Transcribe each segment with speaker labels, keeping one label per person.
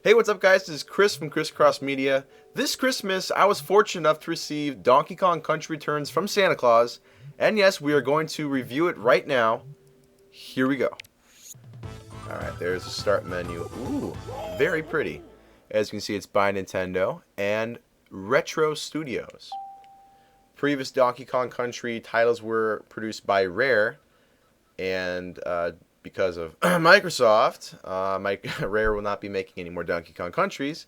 Speaker 1: Hey, what's up, guys? This is Chris from ChrisCrossMedia. This Christmas, I was fortunate enough to receive Donkey Kong Country Returns from Santa Claus, and yes, we are going to review it right now. Here we go. Alright, there's the start menu. Ooh, very pretty. As you can see, it's by Nintendo and Retro Studios. Previous Donkey Kong Country titles were produced by Rare, and because of Microsoft, Rare will not be making any more Donkey Kong Countries.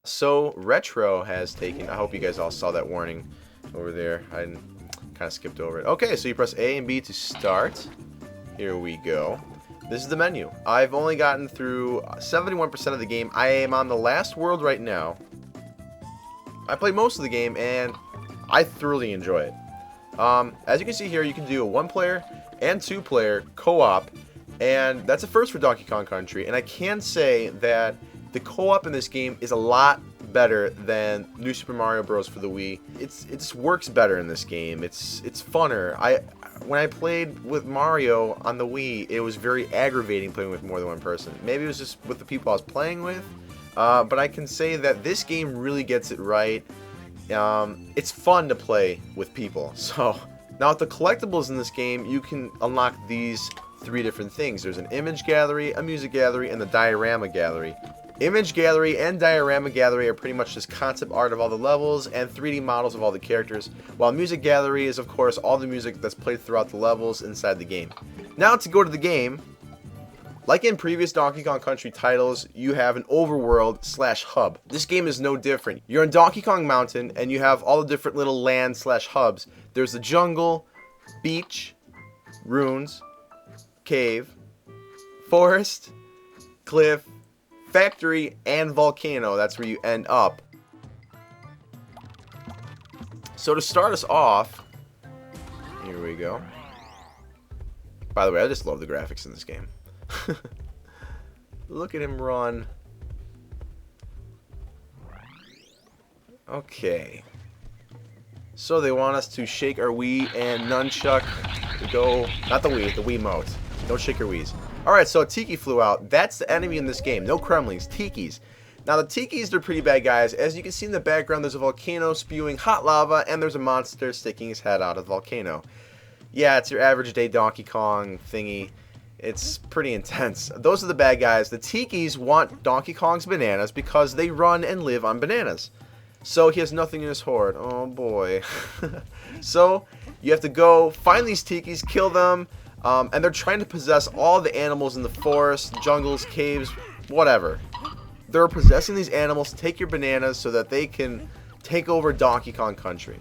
Speaker 1: So Retro has taken. I hope you guys all saw that warning over there. I kind of skipped over it. Okay, so you press A and B to start. Here we go. This is the menu. I've only gotten through 71% of the game. I am on the last world right now. I played most of the game and I thoroughly enjoy it. As you can see here, you can do a 1-player and 2-player co-op, and that's a first for Donkey Kong Country. And I can say that the co-op in this game is a lot better than New Super Mario Bros. For the Wii. It just works better in this game. It's funner. When I played with Mario on the Wii, it was very aggravating playing with more than one person. Maybe it was just with the people I was playing with, but I can say that this game really gets it right. It's fun to play with people. So now with the collectibles in this game, you can unlock these 3 different things. There's an image gallery, a music gallery, and the diorama gallery. Image gallery and diorama gallery are pretty much just concept art of all the levels and 3D models of all the characters, while music gallery is of course all the music that's played throughout the levels inside the game. Now to go to the game, like in previous Donkey Kong Country titles, you have an overworld/hub. This game is no different. You're in Donkey Kong Mountain and you have all the different little land/hubs. There's the jungle, beach, ruins, cave, forest, cliff, factory, and volcano. That's where you end up. So to start us off, here we go. By the way, I just love the graphics in this game. Look at him run. Okay. So they want us to shake our Wii and nunchuck to go. Not the Wii, the Wiimote. Don't shake your Wiis. Alright, so a Tiki flew out. That's the enemy in this game. No Kremlings, Tikis. Now the Tikis, they're pretty bad guys. As you can see in the background, there's a volcano spewing hot lava, and there's a monster sticking his head out of the volcano. Yeah, it's your average day Donkey Kong thingy. It's pretty intense. Those are the bad guys. The Tikis want Donkey Kong's bananas because they run and live on bananas. So he has nothing in his hoard. Oh boy. So you have to go find these Tikis, kill them, and they're trying to possess all the animals in the forest, jungles, caves, whatever. They're possessing these animals to take your bananas so that they can take over Donkey Kong Country.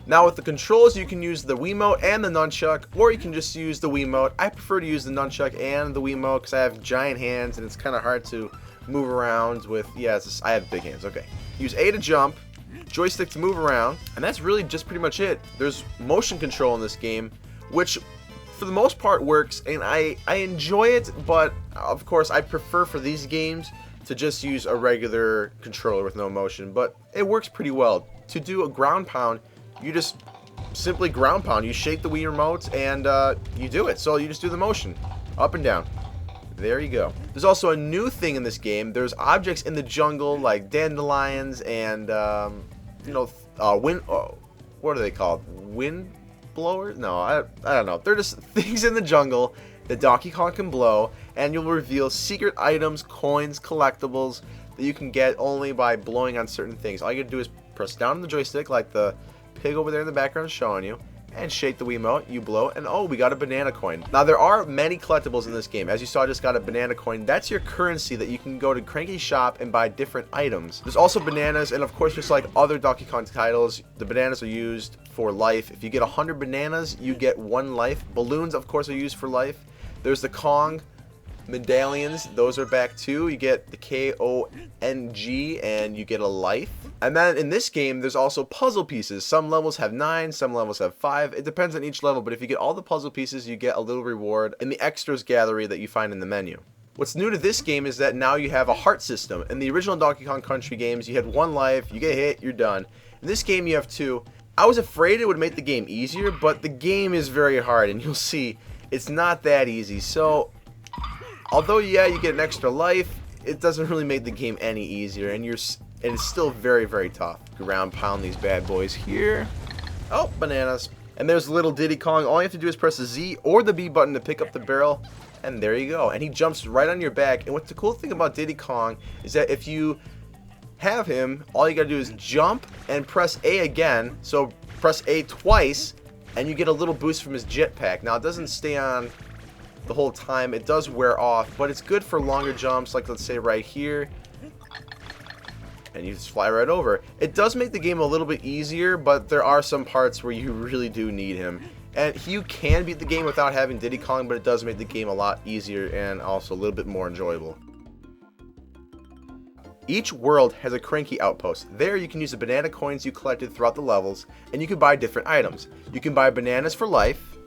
Speaker 1: Now with the controls, you can use the Wiimote and the nunchuck, or you can just use the Wiimote. I prefer to use the nunchuck and the Wiimote because I have giant hands and it's kind of hard to move around with. Yeah, I have big hands. Okay. Use A to jump, joystick to move around, and that's really just pretty much it. There's motion control in this game, which for the most part works, and I enjoy it, but of course I prefer for these games to just use a regular controller with no motion, but it works pretty well. To do a ground pound, you just simply ground pound. You shake the Wii remote and you do it. So you just do the motion, up and down. There you go. There's also a new thing in this game. There's objects in the jungle like dandelions and wind. What are they called? Wind blowers? No, I don't know. They're just things in the jungle that Donkey Kong can blow, and you'll reveal secret items, coins, collectibles that you can get only by blowing on certain things. All you gotta do is press down on the joystick like the pig over there in the background is showing you, and shake the Wiimote, you blow, and oh, we got a banana coin. Now there are many collectibles in this game. As you saw, I just got a banana coin. That's your currency that you can go to Cranky's shop and buy different items. There's also bananas, and of course, just like other Donkey Kong titles, the bananas are used for life. If you get 100 bananas, you get 1 life. Balloons, of course, are used for life. There's the Kong medallions, those are back too. You get the KONG and you get a life. And then in this game, there's also puzzle pieces. Some levels have 9, some levels have 5. It depends on each level, but if you get all the puzzle pieces, you get a little reward in the extras gallery that you find in the menu. What's new to this game is that now you have a heart system. In the original Donkey Kong Country games, you had 1 life, you get hit, you're done. In this game, you have 2. I was afraid it would make the game easier, but the game is very hard, and you'll see it's not that easy. So Although, yeah, you get an extra life, it doesn't really make the game any easier, and it's still very, very tough. Ground pound these bad boys here. Oh, bananas. And there's little Diddy Kong. All you have to do is press the Z or the B button to pick up the barrel, and there you go. And he jumps right on your back. And what's the cool thing about Diddy Kong is that if you have him, all you gotta do is jump and press A again. So press A twice, and you get a little boost from his jetpack. Now, it doesn't stay on the whole time. It does wear off, but it's good for longer jumps, like let's say right here, and you just fly right over. It does make the game a little bit easier, but there are some parts where you really do need him, and you can beat the game without having Diddy Kong, but it does make the game a lot easier and also a little bit more enjoyable. Each world has a cranky outpost. There you can use the banana coins you collected throughout the levels, and you can buy different items. You can buy bananas for life,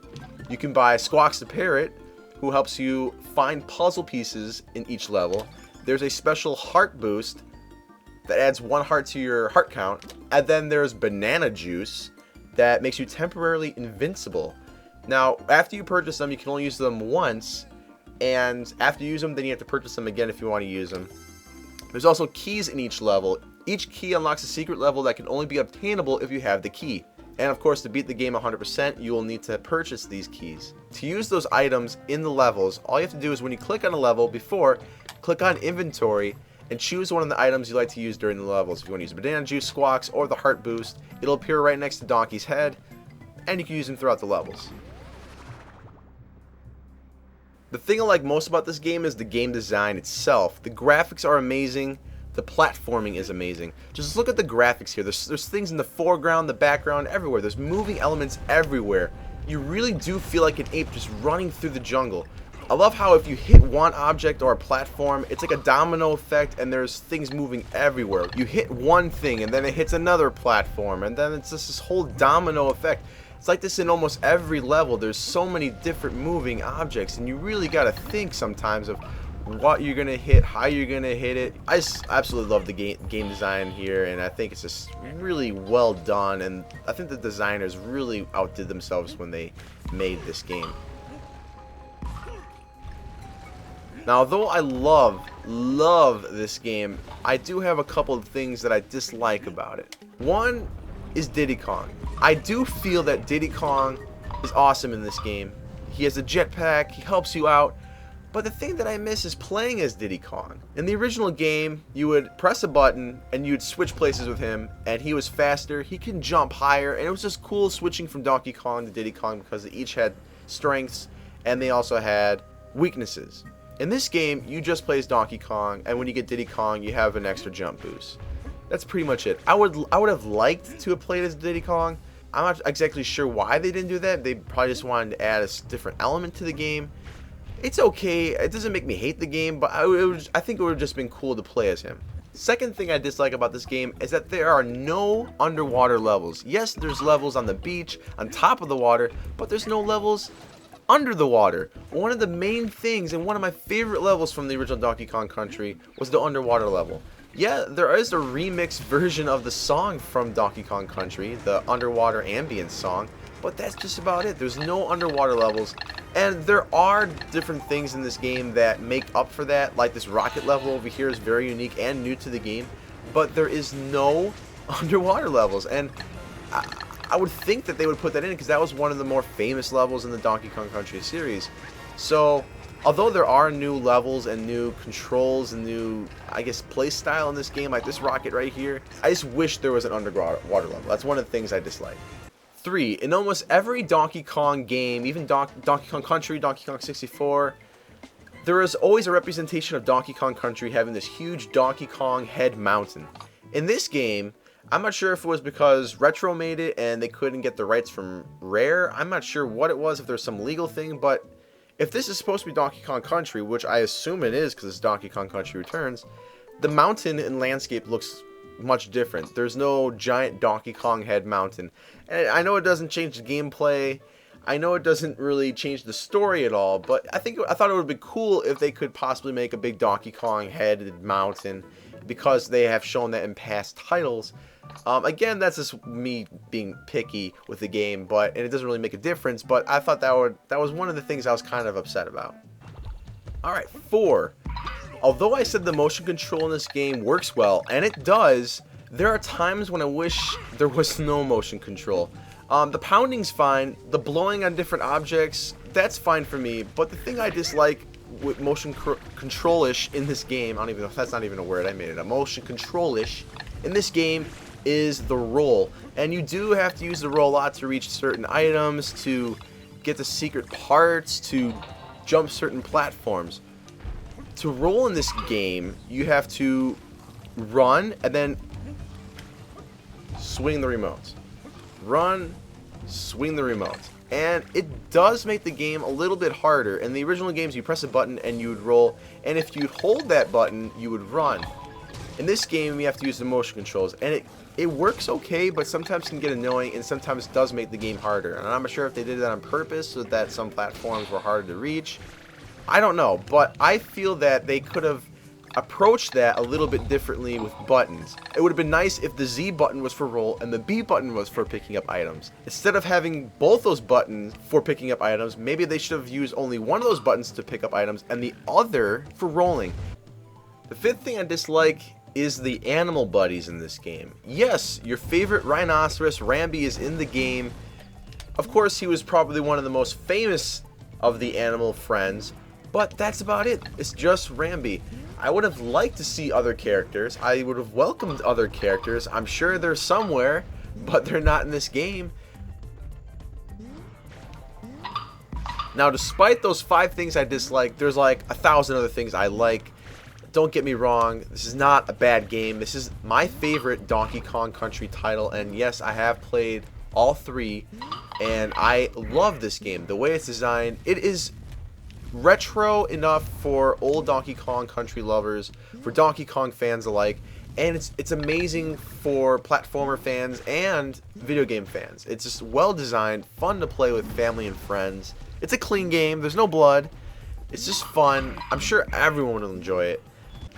Speaker 1: you can buy Squawks the Parrot, who helps you find puzzle pieces in each level. There's a special heart boost that adds 1 heart to your heart count. And then there's banana juice that makes you temporarily invincible. Now, after you purchase them, you can only use them once. And after you use them, then you have to purchase them again if you want to use them. There's also keys in each level. Each key unlocks a secret level that can only be obtainable if you have the key. And of course, to beat the game 100%, you will need to purchase these keys. To use those items in the levels, all you have to do is when you click on a level before, click on inventory and choose one of the items you like to use during the levels. If you want to use banana juice, Squawks, or the heart boost, it'll appear right next to Donkey's head, and you can use them throughout the levels. The thing I like most about this game is the game design itself. The graphics are amazing. The platforming is amazing. Just look at the graphics here. There's things in the foreground, the background, everywhere. There's moving elements everywhere. You really do feel like an ape just running through the jungle. I love how if you hit one object or a platform, it's like a domino effect and there's things moving everywhere. You hit one thing and then it hits another platform and then it's just this whole domino effect. It's like this in almost every level. There's so many different moving objects and you really got to think sometimes of what you're gonna hit, how you're gonna hit it. I just absolutely love the game design here, and I think it's just really well done, and I think the designers really outdid themselves when they made this game. Now, although I love this game, I do have a couple of things that I dislike about it. One is Diddy Kong. I do feel that Diddy Kong is awesome in this game. He has a jetpack, he helps you out. But the thing that I miss is playing as Diddy Kong. In the original game, you would press a button and you'd switch places with him, and he was faster, he can jump higher, and it was just cool switching from Donkey Kong to Diddy Kong because they each had strengths and they also had weaknesses. In this game, you just play as Donkey Kong, and when you get Diddy Kong, you have an extra jump boost. That's pretty much it. I would have liked to have played as Diddy Kong. I'm not exactly sure why they didn't do that. They probably just wanted to add a different element to the game. It's okay. It doesn't make me hate the game, but I think it would have just been cool to play as him. Second thing I dislike about this game is that there are no underwater levels. Yes, there's levels on the beach, on top of the water, but there's no levels under the water. One of the main things and one of my favorite levels from the original Donkey Kong Country was the underwater level. Yeah, there is a remixed version of the song from Donkey Kong Country, the underwater ambience song, but that's just about it. There's no underwater levels, and there are different things in this game that make up for that, like this rocket level over here is very unique and new to the game, but there is no underwater levels, and I would think that they would put that in because that was one of the more famous levels in the Donkey Kong Country series. So, although there are new levels and new controls and new, I guess, play style in this game, like this rocket right here, I just wish there was an underwater level. That's one of the things I dislike. 3. In almost every Donkey Kong game, even Donkey Kong Country, Donkey Kong 64, there is always a representation of Donkey Kong Country having this huge Donkey Kong head mountain. In this game, I'm not sure if it was because Retro made it and they couldn't get the rights from Rare. I'm not sure what it was, if there's some legal thing, but if this is supposed to be Donkey Kong Country, which I assume it is because it's Donkey Kong Country Returns, the mountain and landscape looks much different. There's no giant Donkey Kong head mountain. And I know it doesn't change the gameplay. I know it doesn't really change the story at all, but I thought it would be cool if they could possibly make a big Donkey Kong headed mountain because they have shown that in past titles. Again, that's just me being picky with the game, and it doesn't really make a difference, but I thought that was one of the things I was kind of upset about. Alright, 4. Although I said the motion control in this game works well, and it does, there are times when I wish there was no motion control. The pounding's fine, the blowing on different objects, that's fine for me, but the thing I dislike with motion control-ish in this game, I don't even know if that's not even a word, I made it up, motion control-ish in this game is the roll. And you do have to use the roll a lot to reach certain items, to get the secret parts, to jump certain platforms. To roll in this game, you have to run and then swing the remote. Run, swing the remote. And it does make the game a little bit harder. In the original games, you press a button and you would roll, and if you hold that button, you would run. In this game, you have to use the motion controls, and it works okay, but sometimes can get annoying, and sometimes does make the game harder. And I'm not sure if they did that on purpose so that some platforms were harder to reach. I don't know, but I feel that they could have approached that a little bit differently with buttons. It would have been nice if the Z button was for roll and the B button was for picking up items. Instead of having both those buttons for picking up items, maybe they should have used only one of those buttons to pick up items and the other for rolling. The 5th thing I dislike is the animal buddies in this game. Yes, your favorite rhinoceros, Rambi, is in the game. Of course, he was probably one of the most famous of the animal friends, but that's about it. It's just Rambi. I would have liked to see other characters. I would have welcomed other characters. I'm sure they're somewhere, but they're not in this game. Now, despite those 5 things I dislike, there's like 1,000 other things I like. Don't get me wrong, this is not a bad game. This is my favorite Donkey Kong Country title, and yes, I have played all 3, and I love this game. The way it's designed, it is retro enough for old Donkey Kong Country lovers, for Donkey Kong fans alike, and it's amazing for platformer fans and video game fans. It's just well designed, fun to play with family and friends. It's a clean game, there's no blood, it's just fun. I'm sure everyone will enjoy it.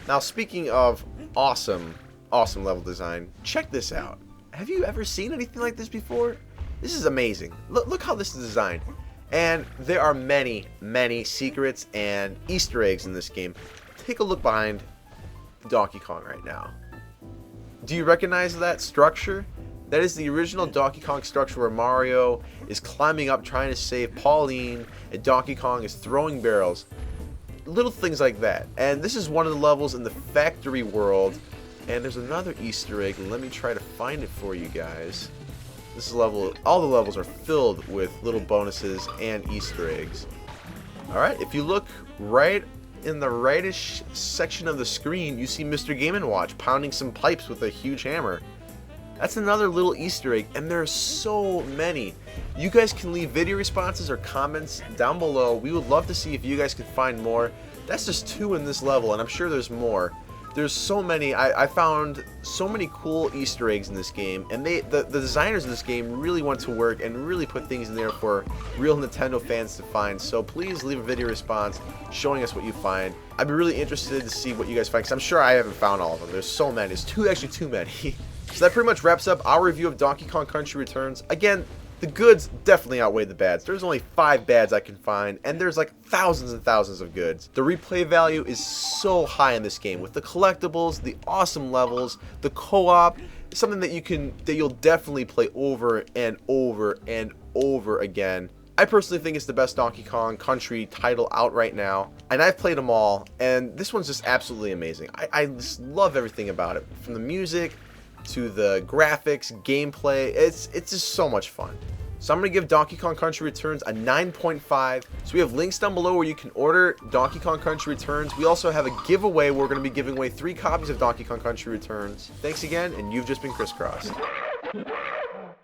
Speaker 1: Now, speaking of awesome level design, check this out. Have you ever seen anything like this before? This is amazing. Look how this is designed. And there are many, many secrets and Easter eggs in this game. Take a look behind Donkey Kong right now. Do you recognize that structure? That is the original Donkey Kong structure where Mario is climbing up trying to save Pauline and Donkey Kong is throwing barrels. Little things like that. And this is one of the levels in the factory world. And there's another Easter egg. Let me try to find it for you guys. This level, all the levels are filled with little bonuses and Easter eggs. Alright, if you look right in the rightish section of the screen, you see Mr. Game & Watch pounding some pipes with a huge hammer. That's another little Easter egg, and there are so many. You guys can leave video responses or comments down below. We would love to see if you guys can find more. That's just 2 in this level, and I'm sure there's more. There's so many. I found so many cool Easter eggs in this game, and the designers of this game really went to work and really put things in there for real Nintendo fans to find. So please leave a video response showing us what you find. I'd be really interested to see what you guys find, because I'm sure I haven't found all of them. There's so many. There's actually too many. So that pretty much wraps up our review of Donkey Kong Country Returns. Again, the goods definitely outweigh the bads. There's only 5 bads I can find, and there's like thousands and thousands of goods. The replay value is so high in this game with the collectibles, the awesome levels, the co-op. Something that you'll definitely play over and over and over again. I personally think it's the best Donkey Kong Country title out right now, and I've played them all, and this one's just absolutely amazing. I just love everything about it, from the music to the graphics, gameplay. It's just so much fun. So I'm going to give Donkey Kong Country Returns a 9.5. So we have links down below where you can order Donkey Kong Country Returns. We also have a giveaway. We're going to be giving away 3 copies of Donkey Kong Country Returns. Thanks again, and you've just been ChrisCross.